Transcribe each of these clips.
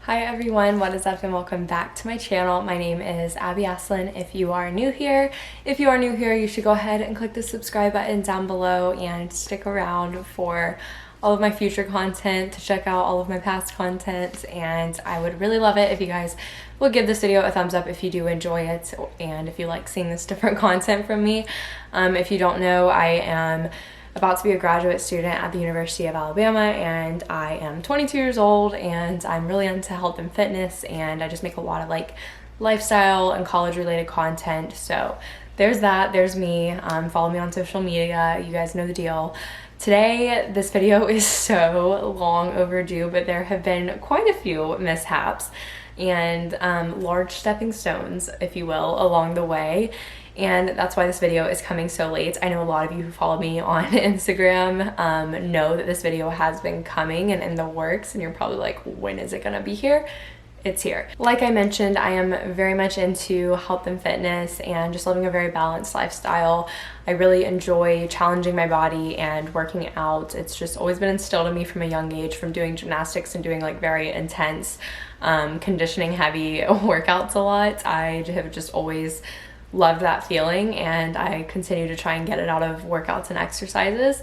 Hi everyone, what is up and welcome back to my channel. My name is Abby Asselin. If you are new here, you should go ahead and click the subscribe button down below and stick around for all of my future content, to check out all of my past content, and I would really love it if you guys will give this video a thumbs up if you do enjoy it and if you like seeing this different content from me. If you don't know, I am about to be a graduate student at the University of Alabama, and I am 22 years old, and I'm really into health and fitness, and I just make a lot of like lifestyle and college related content. So there's that, there's me. Follow me on social media, you guys know the deal. Today, this video is so long overdue, but there have been quite a few mishaps and large stepping stones, if you will, along the way. And that's why this video is coming so late. I know a lot of you who follow me on Instagram know that this video has been coming and in the works, and you're probably like, when is it gonna be here? It's here. Like I mentioned, I am very much into health and fitness and just living a very balanced lifestyle. I really enjoy challenging my body and working out. It's just always been instilled in me from a young age, from doing gymnastics and doing like very intense conditioning heavy workouts a lot. I have just always loved that feeling, and I continue to try and get it out of workouts and exercises.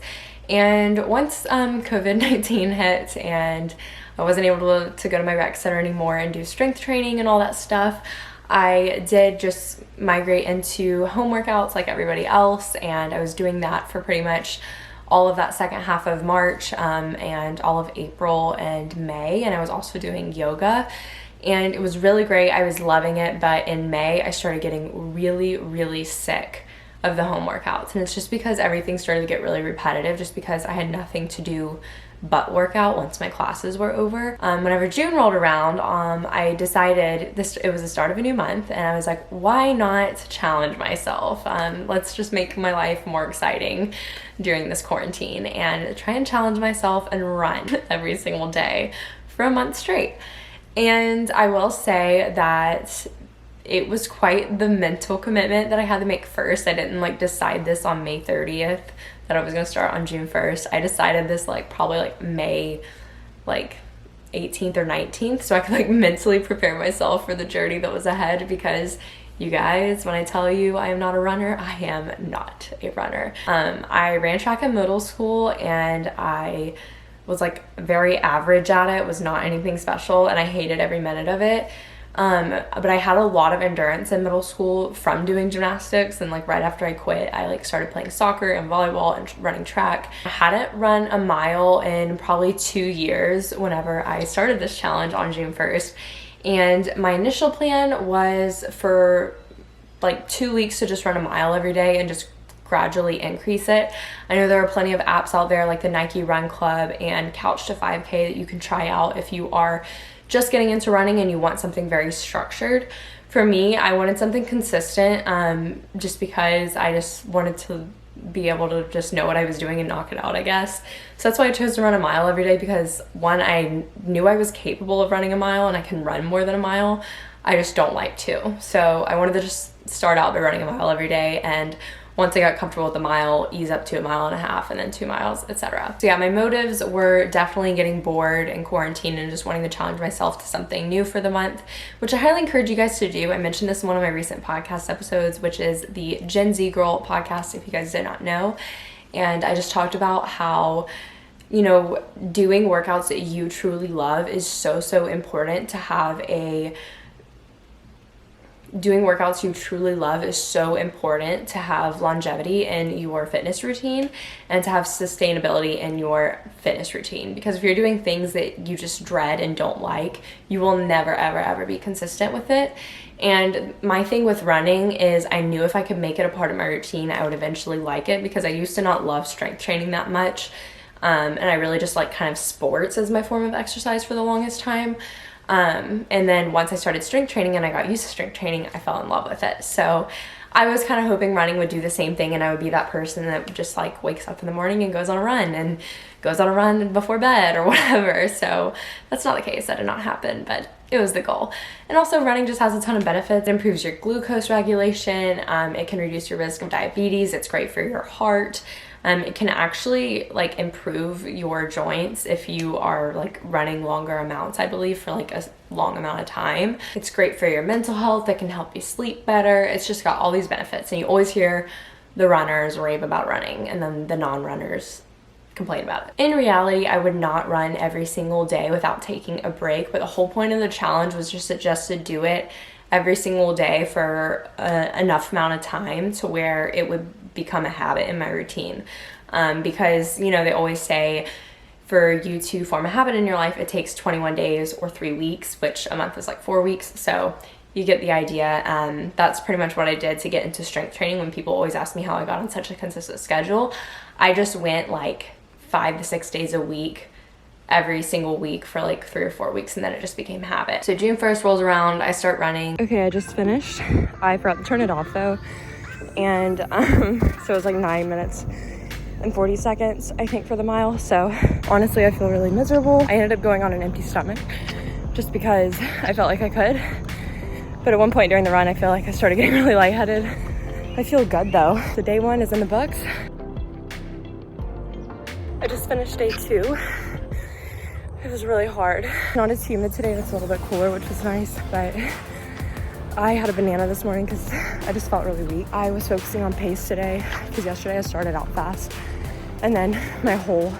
And once COVID-19 hit and I wasn't able to go to my rec center anymore and do strength training and all that stuff, I did just migrate into home workouts like everybody else, and I was doing that for pretty much all of that second half of March and all of April and May, and I was also doing yoga. And it was really great. I was loving it. But in May, I started getting really sick of the home workouts. And it's just because everything started to get really repetitive, just because I had nothing to do but workout once my classes were over. Whenever June rolled around, I decided it was the start of a new month, and I was like, why not challenge myself? Let's just make my life more exciting during this quarantine and try and challenge myself and run every single day for a month straight. And I will say that it was quite the mental commitment that I had to make first. I didn't like decide this on May 30th that I was gonna start on June 1st. I decided this probably May 18th or 19th, so I could mentally prepare myself for the journey that was ahead, because you guys, when I tell you I am not a runner, I am not a runner. I ran track in middle school, and I was very average at it, was not anything special, and I hated every minute of it. But I had a lot of endurance in middle school from doing gymnastics, and right after I quit, I started playing soccer and volleyball and running track. I hadn't run a mile in probably 2 years whenever I started this challenge on June 1st. And my initial plan was for 2 weeks to just run a mile every day and just gradually increase it. I know there are plenty of apps out there like the Nike Run Club and Couch to 5K that you can try out if you are just getting into running and you want something very structured. For me, I wanted something consistent, just because I just wanted to be able to just know what I was doing and knock it out, I guess. So that's why I chose to run a mile every day, because one, I knew I was capable of running a mile and I can run more than a mile. I just don't like to. So I wanted to just start out by running a mile every day, and once I got comfortable with the mile, ease up to 1.5 miles and then 2 miles, etc. So yeah, my motives were definitely getting bored in quarantine and just wanting to challenge myself to something new for the month, which I highly encourage you guys to do. I mentioned this in one of my recent podcast episodes, which is the Gen Z Girl podcast, if you guys did not know. And I just talked about how, doing workouts that you truly love is so important. Doing workouts you truly love is so important to have longevity in your fitness routine and to have sustainability in your fitness routine. Because if you're doing things that you just dread and don't like, you will never, ever be consistent with it. And my thing with running is I knew if I could make it a part of my routine, I would eventually like it, because I used to not love strength training that much. And I really just kind of sports as my form of exercise for the longest time. And then once I started strength training and I got used to strength training, I fell in love with it. So I was kind of hoping running would do the same thing, and I would be that person that just wakes up in the morning and goes on a run before bed or whatever. So that's not the case. That did not happen, but it was the goal. And also, running just has a ton of benefits. It improves your glucose regulation. It can reduce your risk of diabetes. It's great for your heart. It can actually like improve your joints if you are like running longer amounts, I believe, for like a long amount of time. It's great for your mental health. It can help you sleep better. It's just got all these benefits, and you always hear the runners rave about running and then the non-runners complain about it. In reality, I would not run every single day without taking a break, but the whole point of the challenge was just to do it every single day for enough amount of time to where it would become a habit in my routine. Because, you know, they always say for you to form a habit in your life, it takes 21 days or 3 weeks, which a month is like 4 weeks. So you get the idea. That's pretty much what I did to get into strength training. When people always ask me how I got on such a consistent schedule, I just went like 5 to 6 days a week, every single week for like 3 or 4 weeks, and then it just became a habit. So June 1st rolls around, I start running. Okay, I just finished. I forgot to turn it off though. And so it was like 9 minutes and 40 seconds, I think, for the mile. So honestly, I feel really miserable. I ended up going on an empty stomach just because I felt like I could. But at one point during the run, I feel like I started getting really lightheaded. I feel good though. So day 1 is in the books. I just finished day 2. It was really hard. Not as humid today, it's a little bit cooler, which was nice, but I had a banana this morning because I just felt really weak. I was focusing on pace today because yesterday I started out fast, and then my whole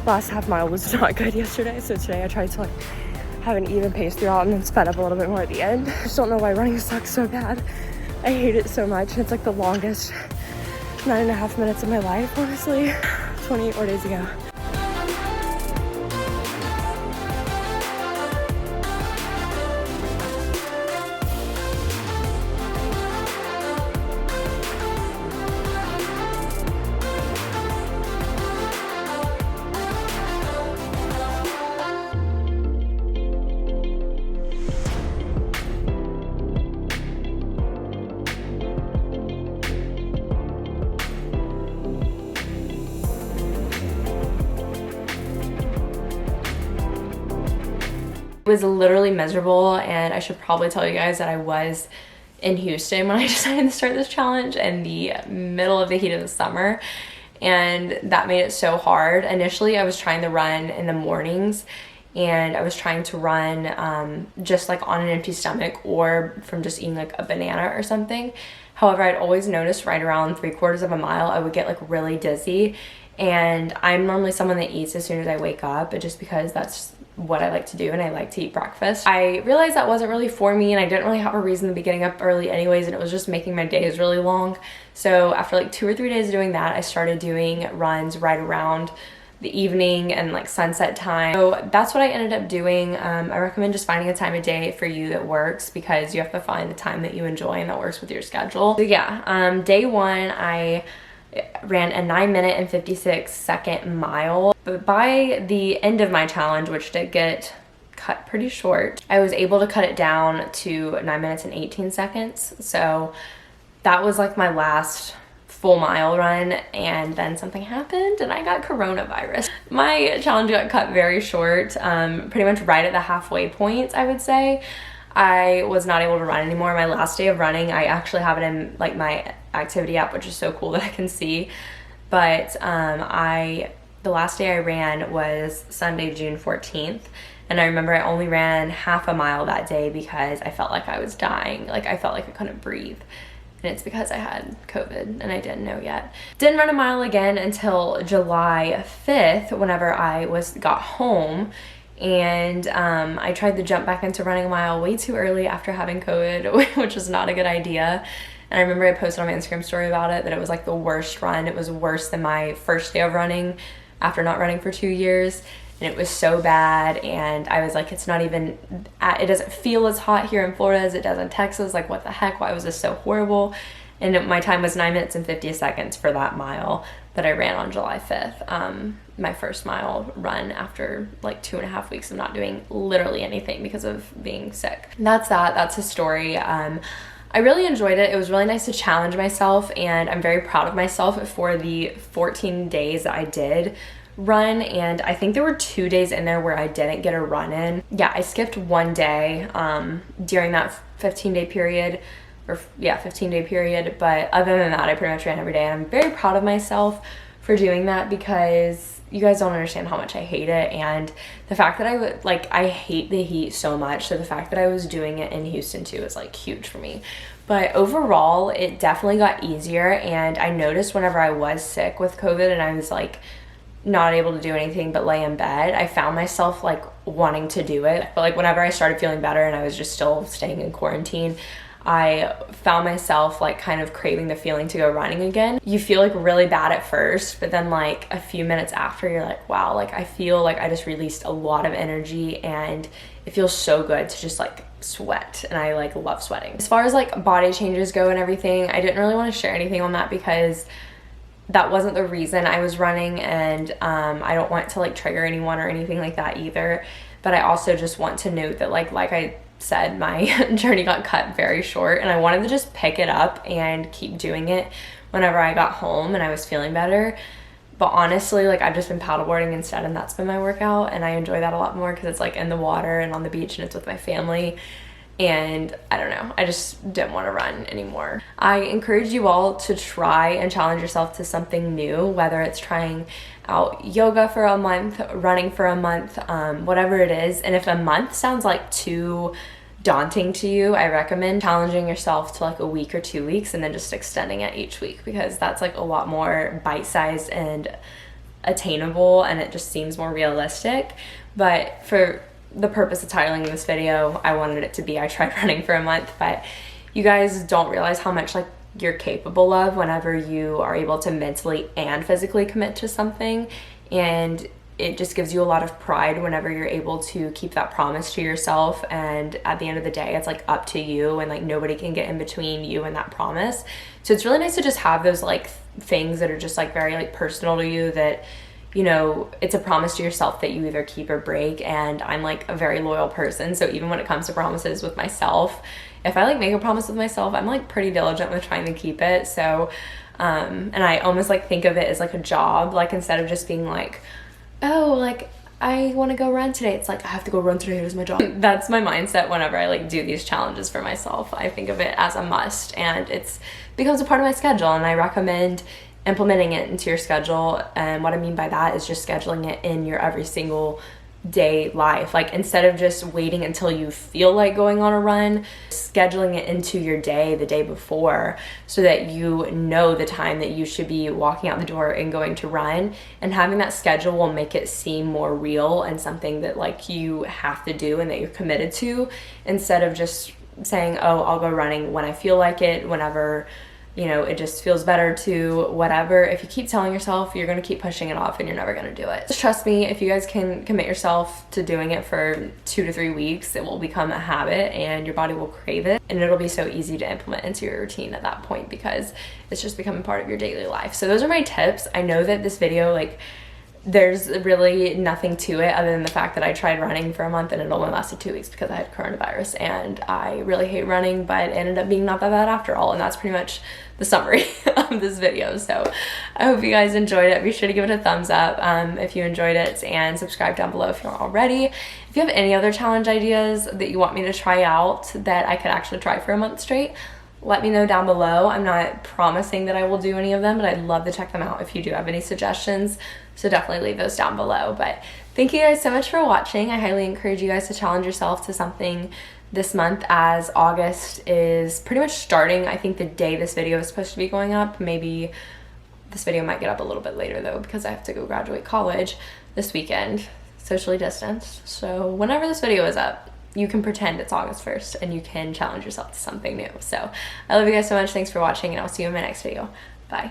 last half mile was not good yesterday. So today I tried to like have an even pace throughout and then sped up a little bit more at the end. I just don't know why running sucks so bad. I hate it so much, and it's like the longest 9.5 minutes of my life, honestly. 28 more days ago. Was literally miserable, and I should probably tell you guys that I was in Houston when I decided to start this challenge in the middle of the heat of the summer, and that made it so hard. Initially, I was trying to run in the mornings, and I was trying to run just like on an empty stomach or from just eating like a banana or something. However, I'd always noticed right around 3/4 of a mile, I would get like really dizzy, and I'm normally someone that eats as soon as I wake up, but just because that's what I like to do and I like to eat breakfast. I realized that wasn't really for me, and I didn't really have a reason to be getting up early anyways, and it was just making my days really long. So after like 2 or 3 days of doing that, I started doing runs right around the evening and like sunset time. So that's what I ended up doing. I recommend just finding a time of day for you that works, because you have to find the time that you enjoy and that works with your schedule. So yeah, day 1, I ran a 9-minute and 56-second mile. But by the end of my challenge, which did get cut pretty short, I was able to cut it down to 9 minutes and 18 seconds. So that was like my last full mile run, and then something happened and I got coronavirus. My challenge got cut very short, pretty much right at the halfway point, I would say. I was not able to run anymore. My last day of running, I actually have it in like my activity app, which is so cool that I can see. But the last day I ran was Sunday, June 14th. And I remember I only ran half a mile that day because I felt like I was dying. Like I felt like I couldn't breathe. And it's because I had COVID and I didn't know yet. Didn't run a mile again until July 5th, whenever I got home. And I tried to jump back into running a mile way too early after having COVID, which was not a good idea. And I remember I posted on my Instagram story about it, that it was like the worst run. It was worse than my first day of running after not running for 2 years. And it was so bad. And I was like, it's not even, it doesn't feel as hot here in Florida as it does in Texas. Like, what the heck? Why was this so horrible? And my time was 9 minutes and 50 seconds for that mile that I ran on July 5th. My first mile run after like 2.5 weeks of not doing literally anything because of being sick. That's that. That's his story. I really enjoyed it. It was really nice to challenge myself, and I'm very proud of myself for the 14 days that I did run. And I think there were 2 days in there where I didn't get a run in. Yeah, I skipped 1 day during that 15-day period. 15-day period, but other than that, I pretty much ran every day, and I'm very proud of myself for doing that because you guys don't understand how much I hate it, and the fact that I hate the heat so much, so the fact that I was doing it in Houston too is like huge for me. But overall, it definitely got easier, and I noticed whenever I was sick with COVID and I was like not able to do anything but lay in bed, I found myself like wanting to do it. But like whenever I started feeling better and I was just still staying in quarantine, I found myself like kind of craving the feeling to go running again. You feel like really bad at first, but then like a few minutes after, you're like, wow, like I feel like I just released a lot of energy, and it feels so good to just like sweat, and I like love sweating. As far as like body changes go and everything, I didn't really want to share anything on that because that wasn't the reason I was running, and I don't want to like trigger anyone or anything like that either. But I also just want to note that like I said, my journey got cut very short, and I wanted to just pick it up and keep doing it whenever I got home and I was feeling better. But honestly, like I've just been paddleboarding instead, and that's been my workout, and I enjoy that a lot more because it's like in the water and on the beach and it's with my family. And I don't know, I just didn't want to run anymore. I encourage you all to try and challenge yourself to something new, whether it's trying out yoga for a month, running for a month, whatever it is. And if a month sounds like too daunting to you, I recommend challenging yourself to like a week or 2 weeks and then just extending it each week, because that's like a lot more bite-sized and attainable, and it just seems more realistic. But for the purpose of titling this video, I wanted it to be I tried running for a month. But you guys don't realize how much like you're capable of whenever you are able to mentally and physically commit to something, and it just gives you a lot of pride whenever you're able to keep that promise to yourself. And at the end of the day, it's like up to you, and like nobody can get in between you and that promise. So it's really nice to just have those like things that are just like very like personal to you, that you know, it's a promise to yourself that you either keep or break. And I'm like a very loyal person, so even when it comes to promises with myself, if I like make a promise with myself, I'm like pretty diligent with trying to keep it. So and I almost like think of it as like a job, like instead of just being like, oh, like I want to go run today, it's like I have to go run today, here's my job. That's my mindset whenever I like do these challenges for myself. I think of it as a must, and it's becomes a part of my schedule, and I recommend implementing it into your schedule. And what I mean by that is just scheduling it in your every single day life. Like instead of just waiting until you feel like going on a run, scheduling it into your day the day before, so that you know the time that you should be walking out the door and going to run. And having that schedule will make it seem more real and something that like you have to do and that you're committed to, instead of just saying, oh, I'll go running when I feel like it, whenever you know, it just feels better to whatever. If you keep telling yourself, you're going to keep pushing it off and you're never going to do it. Just trust me, if you guys can commit yourself to doing it for 2 to 3 weeks, it will become a habit and your body will crave it. And it'll be so easy to implement into your routine at that point, because it's just becoming part of your daily life. So those are my tips. I know that this video, like, there's really nothing to it other than the fact that I tried running for a month and it only lasted 2 weeks because I had coronavirus, and I really hate running, but it ended up being not that bad after all. And that's pretty much the summary of this video. So I hope you guys enjoyed it. Be sure to give it a thumbs up if you enjoyed it, and subscribe down below if you aren't already. If you have any other challenge ideas that you want me to try out that I could actually try for a month straight, let me know down below. I'm not promising that I will do any of them, but I'd love to check them out if you do have any suggestions. So definitely leave those down below. But thank you guys so much for watching. I highly encourage you guys to challenge yourself to something this month, as August is pretty much starting. I think the day this video is supposed to be going up. Maybe this video might get up a little bit later though, because I have to go graduate college this weekend, socially distanced. So whenever this video is up, you can pretend it's August 1st and you can challenge yourself to something new. So I love you guys so much. Thanks for watching, and I'll see you in my next video. Bye.